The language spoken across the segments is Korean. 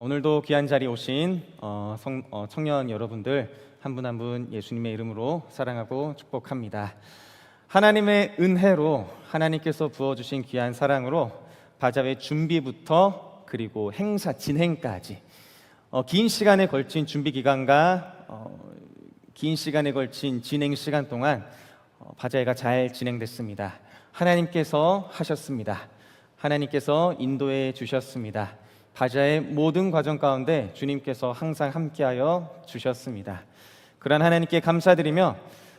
오늘도 귀한 자리에 오신 청년 여러분들 한 분 한 분 예수님의 이름으로 사랑하고 축복합니다. 하나님의 은혜로 하나님께서 부어주신 귀한 사랑으로 바자회 준비부터 그리고 행사 진행까지 긴 시간에 걸친 준비 기간과 긴 시간에 걸친 진행 시간 동안 바자회가 잘 진행됐습니다. 하나님께서 하셨습니다. 하나님께서 인도해 주셨습니다. 바자의 모든 과정 가운데 주님께서 항상 함께하여 주셨습니다. 그러한 하나님께 감사드리며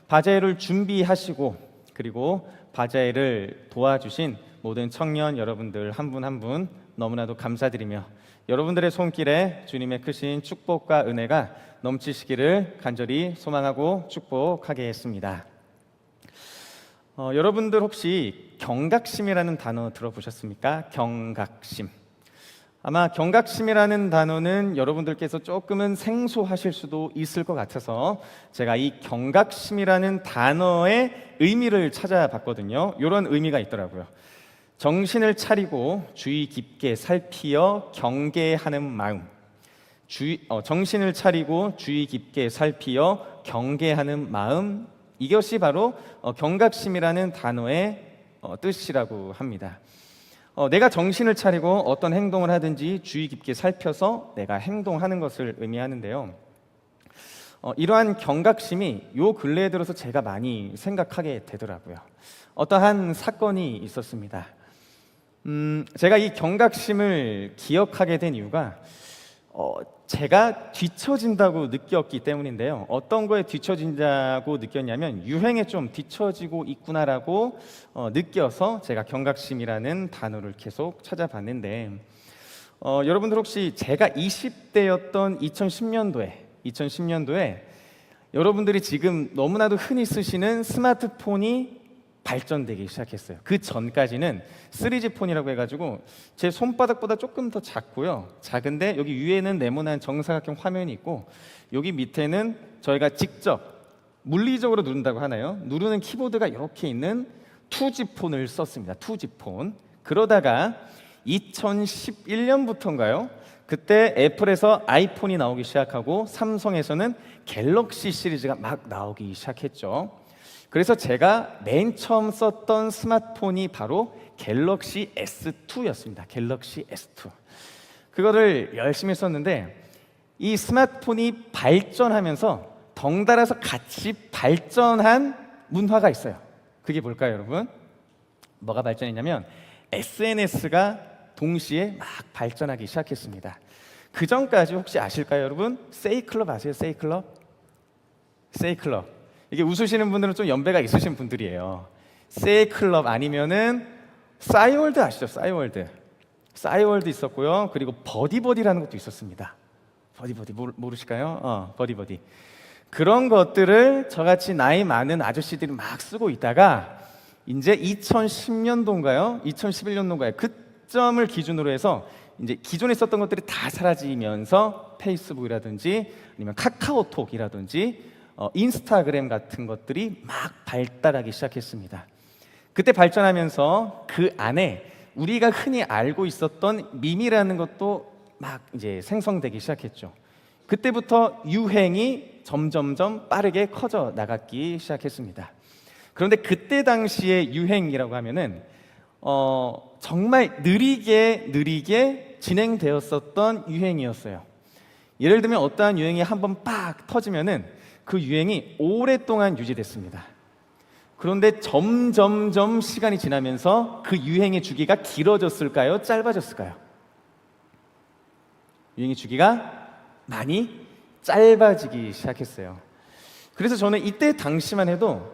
바자회를 준비하시고 그리고 바자회를 도와주신 모든 청년 여러분들 한 분 한 분 너무나도 감사드리며 여러분들의 손길에 주님의 크신 축복과 은혜가 넘치시기를 간절히 소망하고 축복하겠습니다. 여러분들 혹시 경각심이라는 단어 들어보셨습니까? 경각심. 아마 경각심이라는 단어는 여러분들께서 조금은 생소하실 수도 있을 것 같아서 제가 이 경각심이라는 단어의 의미를 찾아봤거든요. 이런 의미가 있더라고요. 정신을 차리고 주의 깊게 살피어 경계하는 마음. 정신을 차리고 주의 깊게 살피어 경계하는 마음, 이것이 바로 경각심이라는 단어의 뜻이라고 합니다. 내가 정신을 차리고 어떤 행동을 하든지 주의 깊게 살펴서 내가 행동하는 것을 의미하는데요. 이러한 경각심이 요 근래에 들어서 제가 많이 생각하게 되더라고요. 어떠한 사건이 있었습니다. 제가 이 경각심을 기억하게 된 이유가 제가 뒤처진다고 느꼈기 때문인데요. 어떤 거에 뒤처진다고 느꼈냐면 유행에 좀 뒤처지고 있구나라고 느껴서 제가 경각심이라는 단어를 계속 찾아봤는데 여러분들 혹시 제가 20대였던 2010년도에 여러분들이 지금 너무나도 흔히 쓰시는 스마트폰이 발전되기 시작했어요. 그 전까지는 3G 폰이라고 해가지고 제 손바닥보다 조금 더 작고요. 작은데 여기 위에는 네모난 정사각형 화면이 있고 여기 밑에는 저희가 직접 물리적으로 누른다고 하나요? 누르는 키보드가 이렇게 있는 2G 폰을 썼습니다. 2G 폰. 그러다가 2011년부터인가요? 그때 애플에서 아이폰이 나오기 시작하고 삼성에서는 갤럭시 시리즈가 막 나오기 시작했죠. 그래서 제가 맨 처음 썼던 스마트폰이 바로 갤럭시 S2였습니다. 갤럭시 S2. 그거를 열심히 썼는데 이 스마트폰이 발전하면서 덩달아서 같이 발전한 문화가 있어요. 그게 뭘까요, 여러분? 뭐가 발전했냐면 SNS가 동시에 막 발전하기 시작했습니다. 그 전까지 혹시 아실까요, 여러분? 세이클럽 아세요? 세이클럽? 이게 웃으시는 분들은 좀 연배가 있으신 분들이에요. 세이클럽 아니면은 싸이월드 아시죠? 싸이월드 있었고요. 그리고 버디버디라는 것도 있었습니다. 버디버디 모르실까요? 버디버디. 그런 것들을 저같이 나이 많은 아저씨들이 막 쓰고 있다가 이제 2010년도인가요? 2011년도인가요? 그점을 기준으로 해서 이제 기존에 썼던 것들이 다 사라지면서 페이스북이라든지 아니면 카카오톡이라든지 인스타그램 같은 것들이 막 발달하기 시작했습니다. 그때 발전하면서 그 안에 우리가 흔히 알고 있었던 밈이라는 것도 막 이제 생성되기 시작했죠. 그때부터 유행이 점점점 빠르게 커져 나가기 시작했습니다. 그런데 그때 당시의 유행이라고 하면은 정말 느리게 진행되었었던 유행이었어요. 예를 들면 어떠한 유행이 한번 빡 터지면은 그 유행이 오랫동안 유지됐습니다. 그런데 점점점 시간이 지나면서 그 유행의 주기가 길어졌을까요? 짧아졌을까요? 유행의 주기가 많이 짧아지기 시작했어요. 그래서 저는 이때 당시만 해도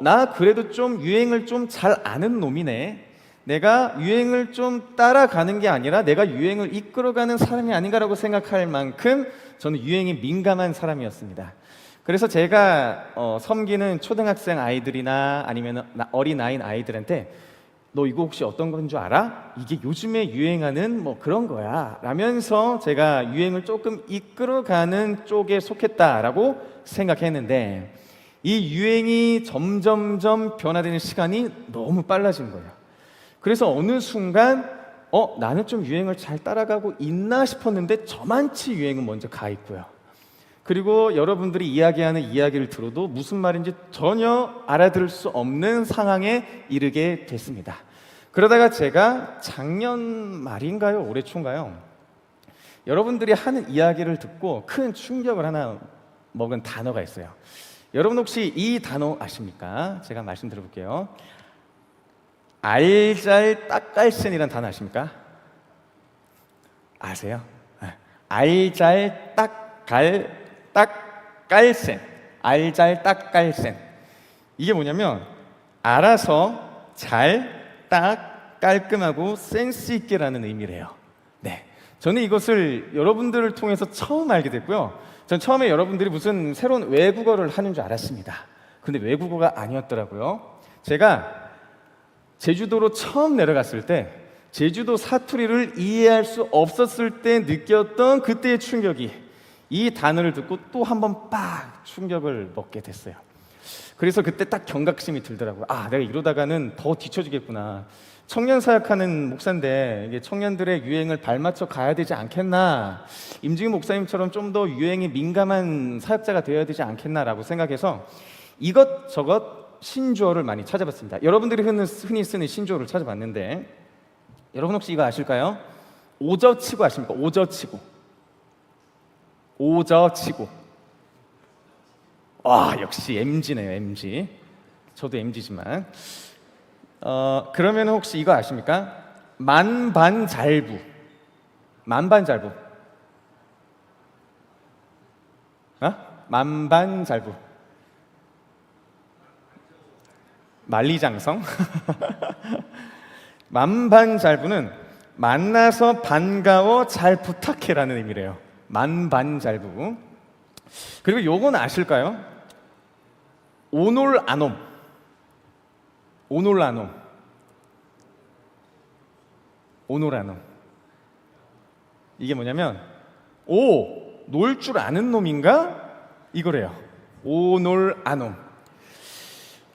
나 그래도 좀 유행을 좀 잘 아는 놈이네. 내가 유행을 좀 따라가는 게 아니라 내가 유행을 이끌어가는 사람이 아닌가라고 생각할 만큼 저는 유행에 민감한 사람이었습니다. 그래서 제가 섬기는 초등학생 아이들이나 아니면 어린아이인 아이들한테 너 이거 혹시 어떤 건 줄 알아? 이게 요즘에 유행하는 뭐 그런 거야 라면서 제가 유행을 조금 이끌어가는 쪽에 속했다라고 생각했는데 이 유행이 점점점 변화되는 시간이 너무 빨라진 거예요. 그래서 어느 순간 나는 좀 유행을 잘 따라가고 있나 싶었는데 저만치 유행은 먼저 가 있고요. 그리고 여러분들이 이야기하는 이야기를 들어도 무슨 말인지 전혀 알아들을 수 없는 상황에 이르게 됐습니다. 그러다가 제가 작년 말인가요? 올해 초인가요? 여러분들이 하는 이야기를 듣고 큰 충격을 하나 먹은 단어가 있어요. 여러분 혹시 이 단어 아십니까? 제가 말씀드려볼게요. 알잘딱깔센이라는 단어 아십니까? 아세요? 알잘딱깔센. 알잘딱깔센. 이게 뭐냐면 알아서 잘, 딱, 깔끔하고 센스 있게라는 의미래요. 네, 저는 이것을 여러분들을 통해서 처음 알게 됐고요. 전 처음에 여러분들이 무슨 새로운 외국어를 하는 줄 알았습니다. 근데 외국어가 아니었더라고요. 제가 제주도로 처음 내려갔을 때 제주도 사투리를 이해할 수 없었을 때 느꼈던 그때의 충격이 이 단어를 듣고 또 한 번 빡 충격을 먹게 됐어요. 그래서 그때 딱 경각심이 들더라고요. 내가 이러다가는 더 뒤처지겠구나. 청년 사역하는 목사인데 이게 청년들의 유행을 발맞춰 가야 되지 않겠나, 임지훈 목사님처럼 좀 더 유행에 민감한 사역자가 되어야 되지 않겠나라고 생각해서 이것저것 신조어를 많이 찾아봤습니다. 여러분들이 흔히 쓰는 신조어를 찾아봤는데 여러분 혹시 이거 아실까요? 오저치고 아십니까? 오저치고. 오저치고. 와, 역시 MZ네요. MZ. 저도 MZ지만 그러면 혹시 이거 아십니까? 만반잘부. 만반잘부. 만반잘부. 만리장성. 만반잘부는 만나서 반가워 잘 부탁해라는 의미래요. 만반잘부. 그리고 요건 아실까요? 오놀아놈. 오놀아놈. 오놀아놈. 이게 뭐냐면 놀 줄 아는 놈인가? 이거래요. 오놀아놈.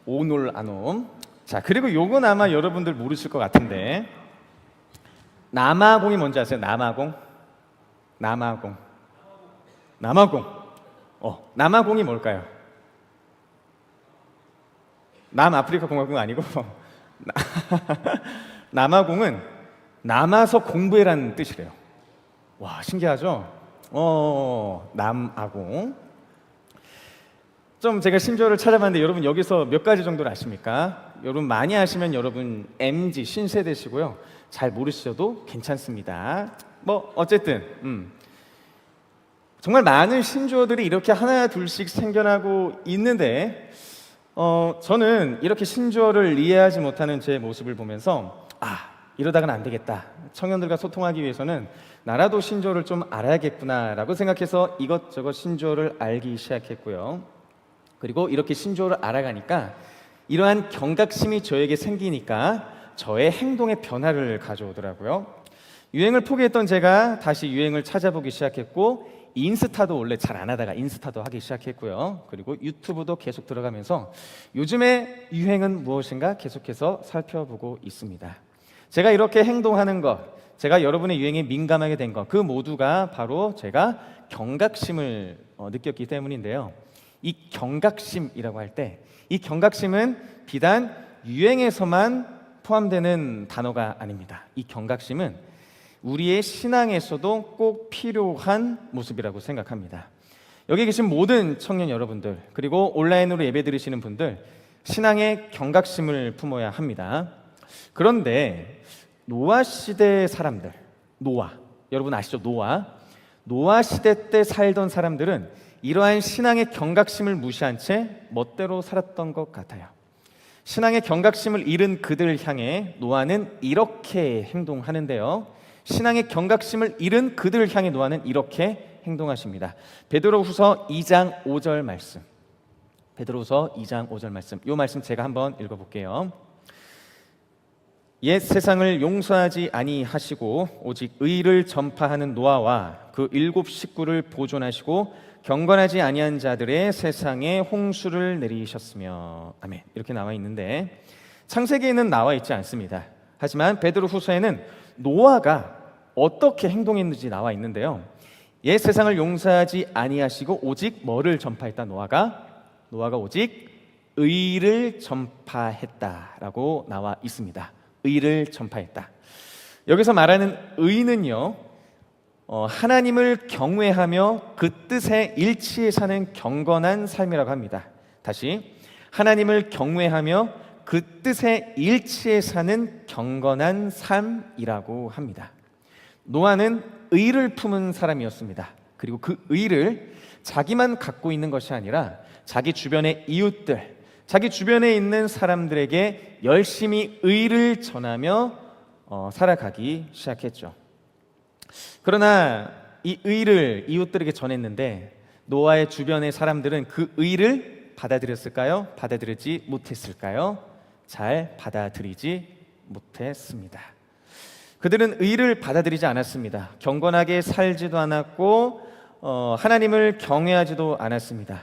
오놀아놈. 자, 그리고 요건 아마 여러분들 모르실 것 같은데 남아공이 뭔지 아세요? 남아공. 남아공. 남아공. 남아공이 뭘까요? 남아프리카 공화국 아니고 남아공은 남아서 공부해라는 뜻이래요. 와, 신기하죠? 남아공. 좀 제가 신조어를 찾아봤는데 여러분 여기서 몇 가지 정도를 아십니까? 여러분 많이 아시면 여러분 MZ 신세대시고요. 잘 모르셔도 괜찮습니다. 어쨌든 정말 많은 신조어들이 이렇게 하나 둘씩 생겨나고 있는데 저는 이렇게 신조어를 이해하지 못하는 제 모습을 보면서 이러다가는 안 되겠다. 청년들과 소통하기 위해서는 나라도 신조어를 좀 알아야겠구나라고 생각해서 이것저것 신조어를 알기 시작했고요. 그리고 이렇게 신조어를 알아가니까 이러한 경각심이 저에게 생기니까 저의 행동의 변화를 가져오더라고요. 유행을 포기했던 제가 다시 유행을 찾아보기 시작했고 인스타도 원래 잘 안 하다가 인스타도 하기 시작했고요. 그리고 유튜브도 계속 들어가면서 요즘의 유행은 무엇인가 계속해서 살펴보고 있습니다. 제가 이렇게 행동하는 것, 제가 여러분의 유행에 민감하게 된 것, 그 모두가 바로 제가 경각심을 느꼈기 때문인데요. 이 경각심이라고 할 때 이 경각심은 비단 유행에서만 포함되는 단어가 아닙니다. 이 경각심은 우리의 신앙에서도 꼭 필요한 모습이라고 생각합니다. 여기 계신 모든 청년 여러분들, 그리고 온라인으로 예배 드리시는 분들, 신앙의 경각심을 품어야 합니다. 그런데 노아 시대 사람들, 여러분 아시죠? 노아 시대 때 살던 사람들은 이러한 신앙의 경각심을 무시한 채 멋대로 살았던 것 같아요. 신앙의 경각심을 잃은 그들을 향해 노아는 이렇게 행동하는데요. 신앙의 경각심을 잃은 그들을 향해 노아는 이렇게 행동하십니다. 베드로후서 2장 5절 말씀. 베드로후서 2장 5절 말씀. 이 말씀 제가 한번 읽어볼게요. 옛 세상을 용서하지 아니하시고 오직 의를 전파하는 노아와 그 7 식구를 보존하시고 경건하지 아니한 자들의 세상에 홍수를 내리셨으며. 아멘. 이렇게 나와 있는데 창세기에는 나와 있지 않습니다. 하지만 베드로후서에는 노아가 어떻게 행동했는지 나와 있는데요. 옛 세상을 용서하지 아니하시고 오직 뭐를 전파했다? 노아가 오직 의를 전파했다라고 나와 있습니다. 의를 전파했다. 여기서 말하는 의는요, 하나님을 경외하며 그 뜻에 일치해 사는 경건한 삶이라고 합니다. 다시, 하나님을 경외하며 그 뜻에 일치해 사는 경건한 삶이라고 합니다. 노아는 의를 품은 사람이었습니다. 그리고 그 의를 자기만 갖고 있는 것이 아니라 자기 주변의 이웃들, 자기 주변에 있는 사람들에게 열심히 의를 전하며 살아가기 시작했죠. 그러나 이 의를 이웃들에게 전했는데 노아의 주변의 사람들은 그 의를 받아들였을까요? 받아들이지 못했을까요? 잘 받아들이지 못했습니다. 그들은 의를 받아들이지 않았습니다. 경건하게 살지도 않았고 하나님을 경외하지도 않았습니다.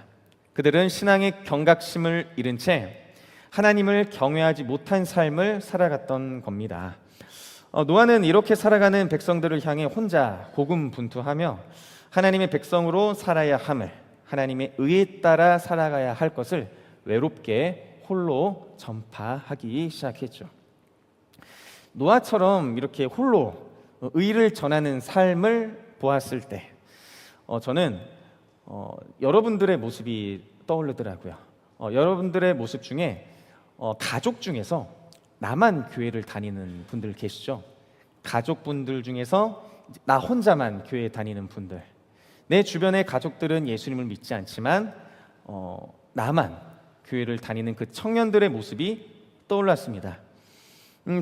그들은 신앙의 경각심을 잃은 채 하나님을 경외하지 못한 삶을 살아갔던 겁니다. 노아는 이렇게 살아가는 백성들을 향해 혼자 고군분투하며 하나님의 백성으로 살아야 함을, 하나님의 의에 따라 살아가야 할 것을 외롭게 홀로 전파하기 시작했죠. 노아처럼 이렇게 홀로 의를 전하는 삶을 보았을 때 저는 여러분들의 모습이 떠오르더라고요. 여러분들의 모습 중에 가족 중에서 나만 교회를 다니는 분들 계시죠? 가족분들 중에서 나 혼자만 교회 다니는 분들, 내 주변의 가족들은 예수님을 믿지 않지만 나만 교회를 다니는 그 청년들의 모습이 떠올랐습니다.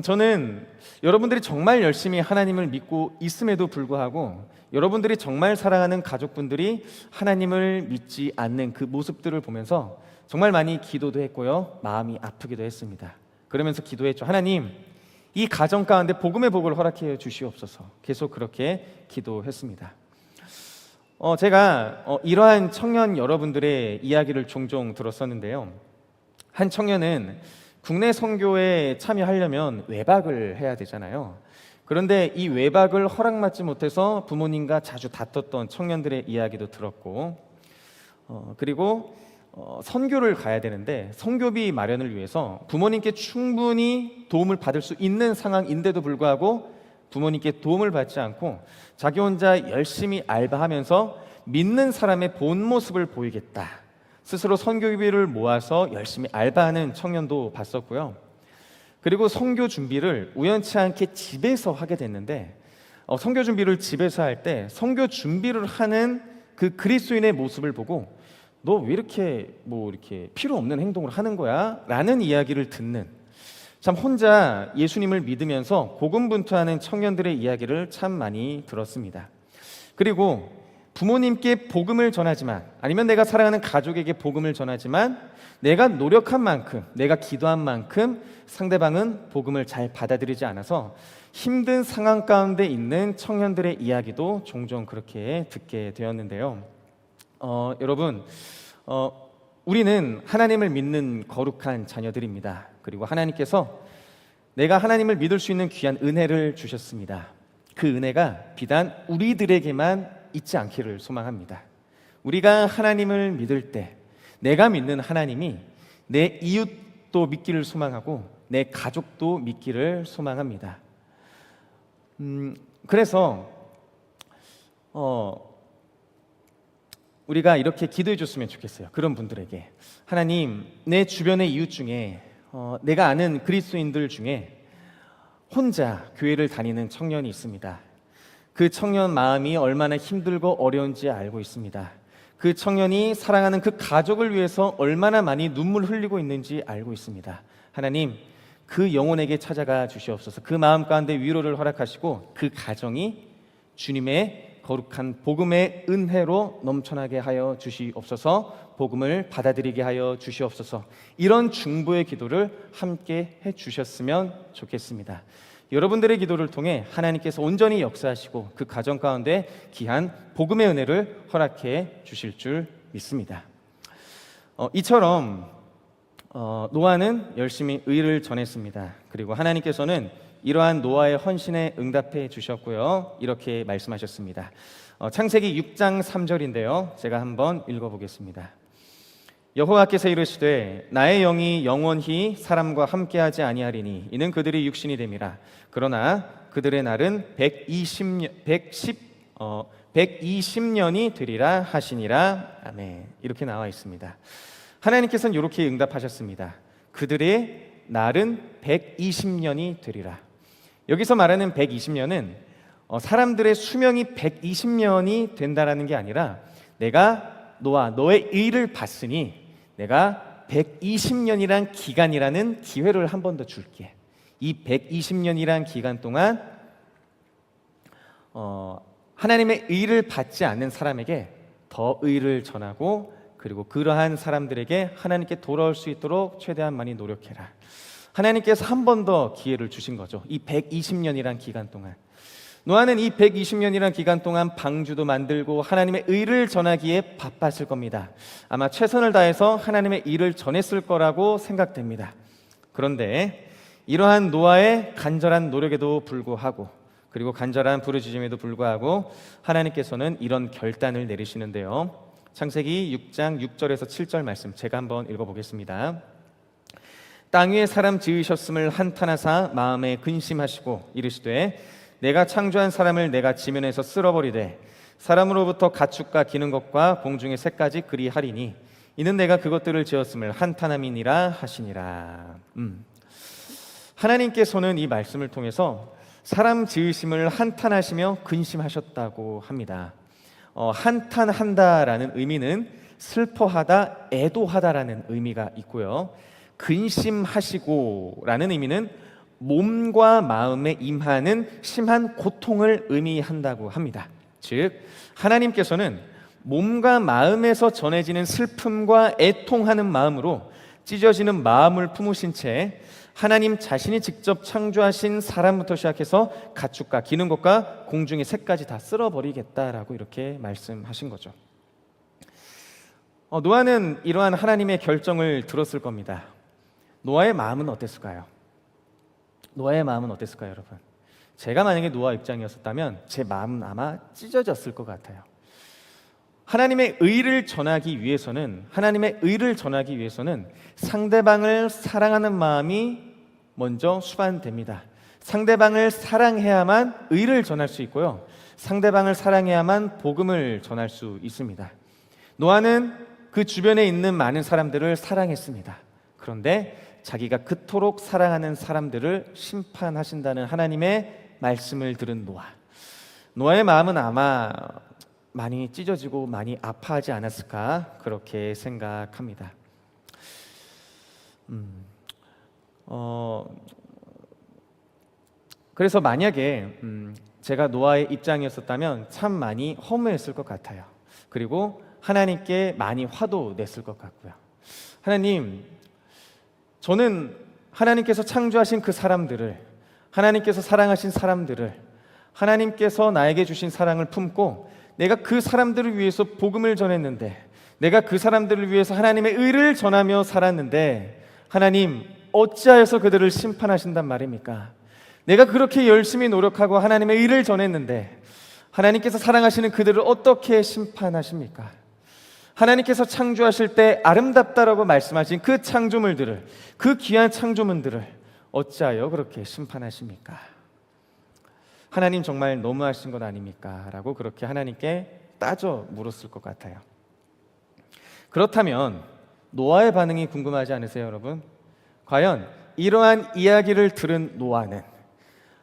저는 여러분들이 정말 열심히 하나님을 믿고 있음에도 불구하고 여러분들이 정말 사랑하는 가족분들이 하나님을 믿지 않는 그 모습들을 보면서 정말 많이 기도도 했고요, 마음이 아프기도 했습니다. 그러면서 기도했죠. 하나님, 이 가정 가운데 복음의 복을 허락해 주시옵소서. 계속 그렇게 기도했습니다. 제가 이러한 청년 여러분들의 이야기를 종종 들었었는데요. 한 청년은 국내 선교에 참여하려면 외박을 해야 되잖아요. 그런데 이 외박을 허락받지 못해서 부모님과 자주 다퉜던 청년들의 이야기도 들었고, 그리고 선교를 가야 되는데 선교비 마련을 위해서 부모님께 충분히 도움을 받을 수 있는 상황인데도 불구하고 부모님께 도움을 받지 않고 자기 혼자 열심히 알바하면서 믿는 사람의 본 모습을 보이겠다, 스스로 선교비를 모아서 열심히 알바하는 청년도 봤었고요. 그리고 선교 준비를 우연치 않게 집에서 하게 됐는데 선교 준비를 집에서 할 때 선교 준비를 하는 그 그리스도인의 모습을 보고 너 왜 이렇게 이렇게 필요 없는 행동을 하는 거야? 라는 이야기를 듣는, 참 혼자 예수님을 믿으면서 고군분투하는 청년들의 이야기를 참 많이 들었습니다. 그리고 부모님께 복음을 전하지만, 아니면 내가 사랑하는 가족에게 복음을 전하지만 내가 노력한 만큼, 내가 기도한 만큼 상대방은 복음을 잘 받아들이지 않아서 힘든 상황 가운데 있는 청년들의 이야기도 종종 그렇게 듣게 되었는데요. 여러분, 우리는 하나님을 믿는 거룩한 자녀들입니다. 그리고 하나님께서 내가 하나님을 믿을 수 있는 귀한 은혜를 주셨습니다. 그 은혜가 비단 우리들에게만 있지 않기를 소망합니다. 우리가 하나님을 믿을 때 내가 믿는 하나님이 내 이웃도 믿기를 소망하고 내 가족도 믿기를 소망합니다. 그래서 우리가 이렇게 기도해 줬으면 좋겠어요. 그런 분들에게, 하나님, 내 주변의 이웃 중에 내가 아는 그리스도인들 중에 혼자 교회를 다니는 청년이 있습니다. 그 청년 마음이 얼마나 힘들고 어려운지 알고 있습니다. 그 청년이 사랑하는 그 가족을 위해서 얼마나 많이 눈물 흘리고 있는지 알고 있습니다. 하나님, 그 영혼에게 찾아가 주시옵소서. 그 마음 가운데 위로를 허락하시고 그 가정이 주님의 거룩한 복음의 은혜로 넘쳐나게 하여 주시옵소서. 복음을 받아들이게 하여 주시옵소서. 이런 중보의 기도를 함께 해 주셨으면 좋겠습니다. 여러분들의 기도를 통해 하나님께서 온전히 역사하시고 그 가정 가운데 귀한 복음의 은혜를 허락해 주실 줄 믿습니다. 이처럼 노아는 열심히 의를 전했습니다. 그리고 하나님께서는 이러한 노아의 헌신에 응답해 주셨고요. 이렇게 말씀하셨습니다. 창세기 6장 3절인데요. 제가 한번 읽어보겠습니다. 여호와께서 이르시되 나의 영이 영원히 사람과 함께하지 아니하리니 이는 그들이 육신이 됨이라. 그러나 그들의 날은 120년이 되리라 하시니라. 아멘. 이렇게 나와 있습니다. 하나님께서는 이렇게 응답하셨습니다. 그들의 날은 120년이 되리라. 여기서 말하는 120년은 사람들의 수명이 120년이 된다라는 게 아니라 내가 노아 너의 의를 봤으니 내가 120년이란 기간이라는 기회를 한 번 더 줄게. 이 120년이란 기간 동안 하나님의 의를 받지 않는 사람에게 더 의를 전하고 그리고 그러한 사람들에게 하나님께 돌아올 수 있도록 최대한 많이 노력해라. 하나님께서 한 번 더 기회를 주신 거죠. 이 120년이란 기간 동안 노아는 이 120년이란 기간 동안 방주도 만들고 하나님의 의를 전하기에 바빴을 겁니다. 아마 최선을 다해서 하나님의 의를 전했을 거라고 생각됩니다. 그런데 이러한 노아의 간절한 노력에도 불구하고 그리고 간절한 부르짖음에도 불구하고 하나님께서는 이런 결단을 내리시는데요. 창세기 6장 6절에서 7절 말씀 제가 한번 읽어보겠습니다. 땅 위에 사람 지으셨음을 한탄하사 마음에 근심하시고 이르시되 내가 창조한 사람을 내가 지면에서 쓸어버리되 사람으로부터 가축과 기는 것과 공중의 새까지 그리하리니 이는 내가 그것들을 지었음을 한탄함이니라 하시니라. 하나님께서는 이 말씀을 통해서 사람 지으심을 한탄하시며 근심하셨다고 합니다. 한탄한다라는 의미는 슬퍼하다, 애도하다라는 의미가 있고요. 근심하시고라는 의미는 몸과 마음에 임하는 심한 고통을 의미한다고 합니다. 즉 하나님께서는 몸과 마음에서 전해지는 슬픔과 애통하는 마음으로 찢어지는 마음을 품으신 채 하나님 자신이 직접 창조하신 사람부터 시작해서 가축과 기는 것과 공중의 새까지 다 쓸어버리겠다라고 이렇게 말씀하신 거죠. 노아는 이러한 하나님의 결정을 들었을 겁니다. 노아의 마음은 어땠을까요? 노아의 마음은 어땠을까요, 여러분? 제가 만약에 노아 입장이었다면 제 마음은 아마 찢어졌을 것 같아요. 하나님의 의를 전하기 위해서는 상대방을 사랑하는 마음이 먼저 수반됩니다. 상대방을 사랑해야만 의를 전할 수 있고요. 상대방을 사랑해야만 복음을 전할 수 있습니다. 노아는 그 주변에 있는 많은 사람들을 사랑했습니다. 그런데 자기가 그토록 사랑하는 사람들을 심판하신다는 하나님의 말씀을 들은 노아의 마음은 아마 많이 찢어지고 많이 아파하지 않았을까 그렇게 생각합니다. 그래서 만약에 제가 노아의 입장이었다면 참 많이 허무했을 것 같아요. 그리고 하나님께 많이 화도 냈을 것 같고요. 하나님, 저는 하나님께서 창조하신 그 사람들을, 하나님께서 사랑하신 사람들을, 하나님께서 나에게 주신 사랑을 품고 내가 그 사람들을 위해서 복음을 전했는데, 내가 그 사람들을 위해서 하나님의 의를 전하며 살았는데 하나님 어찌하여서 그들을 심판하신단 말입니까? 내가 그렇게 열심히 노력하고 하나님의 의를 전했는데 하나님께서 사랑하시는 그들을 어떻게 심판하십니까? 하나님께서 창조하실 때 아름답다라고 말씀하신 그 창조물들을, 그 귀한 창조물들을 어찌하여 그렇게 심판하십니까? 하나님 정말 너무하신 것 아닙니까? 라고 그렇게 하나님께 따져 물었을 것 같아요. 그렇다면 노아의 반응이 궁금하지 않으세요, 여러분? 과연 이러한 이야기를 들은 노아는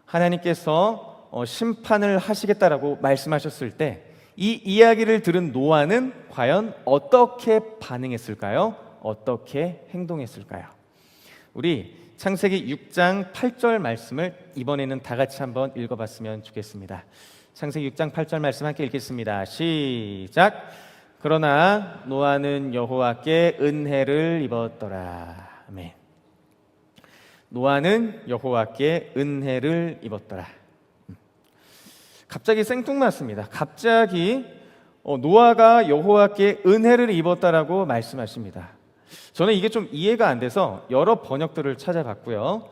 하나님께서 심판을 하시겠다라고 말씀하셨을 때 이 이야기를 들은 노아는 과연 어떻게 반응했을까요? 어떻게 행동했을까요? 우리 창세기 6장 8절 말씀을 이번에는 다 같이 한번 읽어봤으면 좋겠습니다. 창세기 6장 8절 말씀 함께 읽겠습니다. 시작. 그러나 노아는 여호와께 은혜를 입었더라. 아멘. 노아는 여호와께 은혜를 입었더라. 갑자기 생뚱맞습니다. 갑자기 노아가 여호와께 은혜를 입었다라고 말씀하십니다. 저는 이게 좀 이해가 안 돼서 여러 번역들을 찾아봤고요.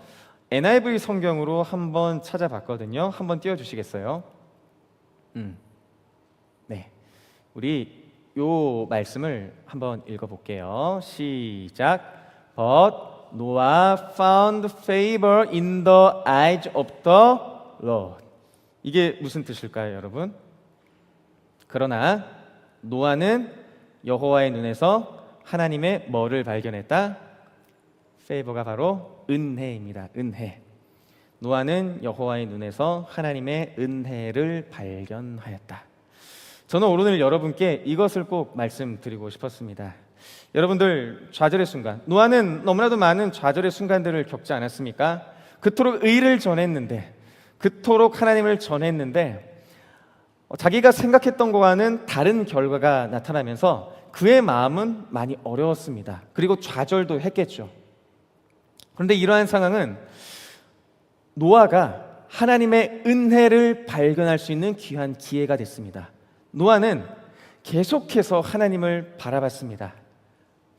NIV 성경으로 한번 찾아봤거든요. 한번 띄워주시겠어요? 네, 우리 요 말씀을 한번 읽어볼게요. 시작. But Noah found favor in the eyes of the Lord. 이게 무슨 뜻일까요, 여러분? 그러나 노아는 여호와의 눈에서 하나님의 뭐를 발견했다? 페이버가 바로 은혜입니다. 은혜. 노아는 여호와의 눈에서 하나님의 은혜를 발견하였다. 저는 오늘 여러분께 이것을 꼭 말씀드리고 싶었습니다. 여러분들, 좌절의 순간, 노아는 너무나도 많은 좌절의 순간들을 겪지 않았습니까? 그토록 의를 전했는데, 그토록 하나님을 전했는데 자기가 생각했던 것과는 다른 결과가 나타나면서 그의 마음은 많이 어려웠습니다. 그리고 좌절도 했겠죠. 그런데 이러한 상황은 노아가 하나님의 은혜를 발견할 수 있는 귀한 기회가 됐습니다. 노아는 계속해서 하나님을 바라봤습니다.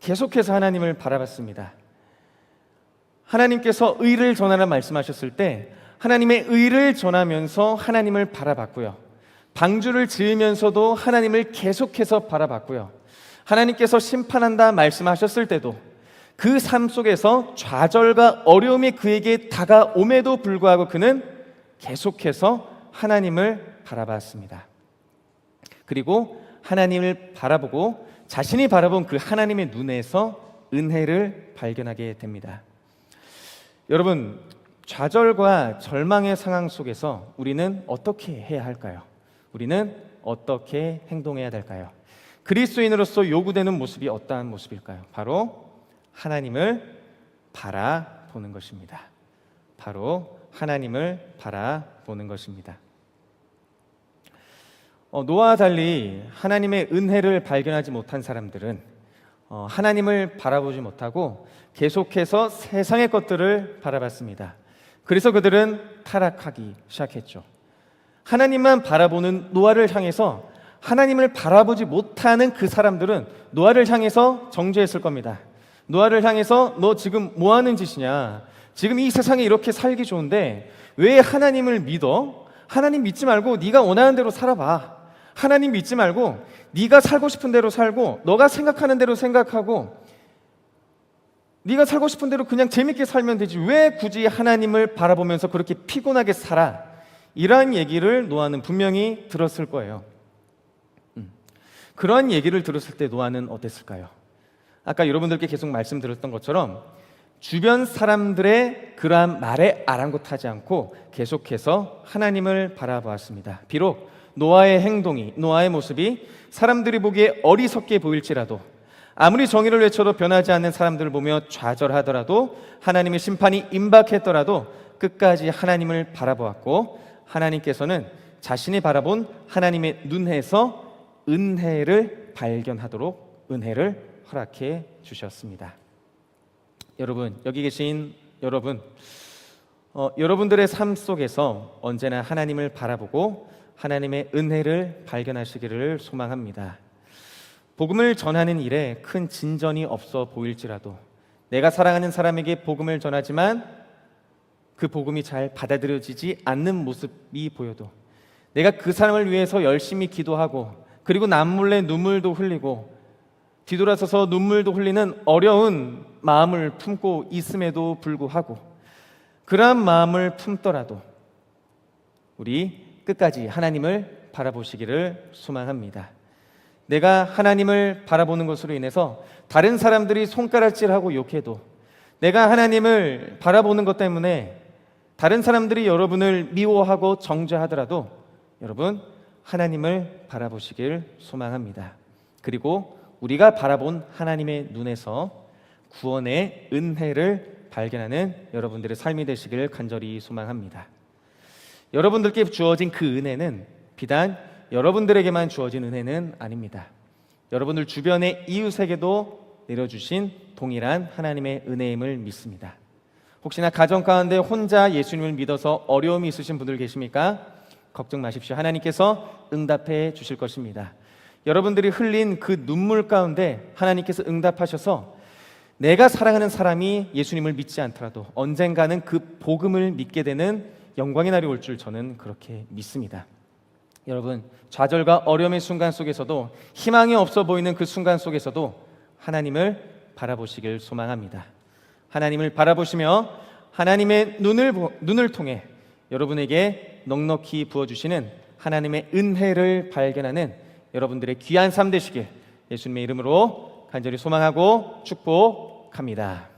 계속해서 하나님을 바라봤습니다. 하나님께서 의를 전하라 말씀하셨을 때 하나님의 의를 전하면서 하나님을 바라봤고요. 방주를 지으면서도 하나님을 계속해서 바라봤고요. 하나님께서 심판한다 말씀하셨을 때도 그 삶 속에서 좌절과 어려움이 그에게 다가옴에도 불구하고 그는 계속해서 하나님을 바라봤습니다. 그리고 하나님을 바라보고 자신이 바라본 그 하나님의 눈에서 은혜를 발견하게 됩니다. 여러분, 좌절과 절망의 상황 속에서 우리는 어떻게 해야 할까요? 우리는 어떻게 행동해야 될까요? 그리스도인으로서 요구되는 모습이 어떠한 모습일까요? 바로 하나님을 바라보는 것입니다. 바로 하나님을 바라보는 것입니다. 노아와 달리 하나님의 은혜를 발견하지 못한 사람들은 하나님을 바라보지 못하고 계속해서 세상의 것들을 바라봤습니다. 그래서 그들은 타락하기 시작했죠. 하나님만 바라보는 노아를 향해서 하나님을 바라보지 못하는 그 사람들은 노아를 향해서 정죄했을 겁니다. 노아를 향해서 너 지금 뭐 하는 짓이냐? 지금 이 세상에 이렇게 살기 좋은데 왜 하나님을 믿어? 하나님 믿지 말고 네가 원하는 대로 살아봐. 하나님 믿지 말고 네가 살고 싶은 대로 살고 너가 생각하는 대로 생각하고 네가 살고 싶은 대로 그냥 재밌게 살면 되지 왜 굳이 하나님을 바라보면서 그렇게 피곤하게 살아? 이러한 얘기를 노아는 분명히 들었을 거예요. 그러한 얘기를 들었을 때 노아는 어땠을까요? 아까 여러분들께 계속 말씀드렸던 것처럼 주변 사람들의 그러한 말에 아랑곳하지 않고 계속해서 하나님을 바라보았습니다. 비록 노아의 행동이, 노아의 모습이 사람들이 보기에 어리석게 보일지라도 아무리 정의를 외쳐도 변하지 않는 사람들을 보며 좌절하더라도 하나님의 심판이 임박했더라도 끝까지 하나님을 바라보았고 하나님께서는 자신이 바라본 하나님의 눈에서 은혜를 발견하도록 은혜를 허락해 주셨습니다. 여러분, 여기 계신 여러분, 여러분들의 삶 속에서 언제나 하나님을 바라보고 하나님의 은혜를 발견하시기를 소망합니다. 복음을 전하는 일에 큰 진전이 없어 보일지라도 내가 사랑하는 사람에게 복음을 전하지만 그 복음이 잘 받아들여지지 않는 모습이 보여도 내가 그 사람을 위해서 열심히 기도하고 그리고 남몰래 눈물도 흘리고 뒤돌아서서 눈물도 흘리는 어려운 마음을 품고 있음에도 불구하고 그러한 마음을 품더라도 우리 끝까지 하나님을 바라보시기를 소망합니다. 내가 하나님을 바라보는 것으로 인해서 다른 사람들이 손가락질하고 욕해도 내가 하나님을 바라보는 것 때문에 다른 사람들이 여러분을 미워하고 정죄하더라도 여러분 하나님을 바라보시길 소망합니다. 그리고 우리가 바라본 하나님의 눈에서 구원의 은혜를 발견하는 여러분들의 삶이 되시길 간절히 소망합니다. 여러분들께 주어진 그 은혜는 비단 여러분들에게만 주어진 은혜는 아닙니다. 여러분들 주변의 이웃에게도 내려주신 동일한 하나님의 은혜임을 믿습니다. 혹시나 가정 가운데 혼자 예수님을 믿어서 어려움이 있으신 분들 계십니까? 걱정 마십시오. 하나님께서 응답해 주실 것입니다. 여러분들이 흘린 그 눈물 가운데 하나님께서 응답하셔서 내가 사랑하는 사람이 예수님을 믿지 않더라도 언젠가는 그 복음을 믿게 되는 영광의 날이 올 줄 저는 그렇게 믿습니다. 여러분, 좌절과 어려움의 순간 속에서도, 희망이 없어 보이는 그 순간 속에서도 하나님을 바라보시길 소망합니다. 하나님을 바라보시며 하나님의 눈을 통해 여러분에게 넉넉히 부어주시는 하나님의 은혜를 발견하는 여러분들의 귀한 삶 되시길 예수님의 이름으로 간절히 소망하고 축복합니다.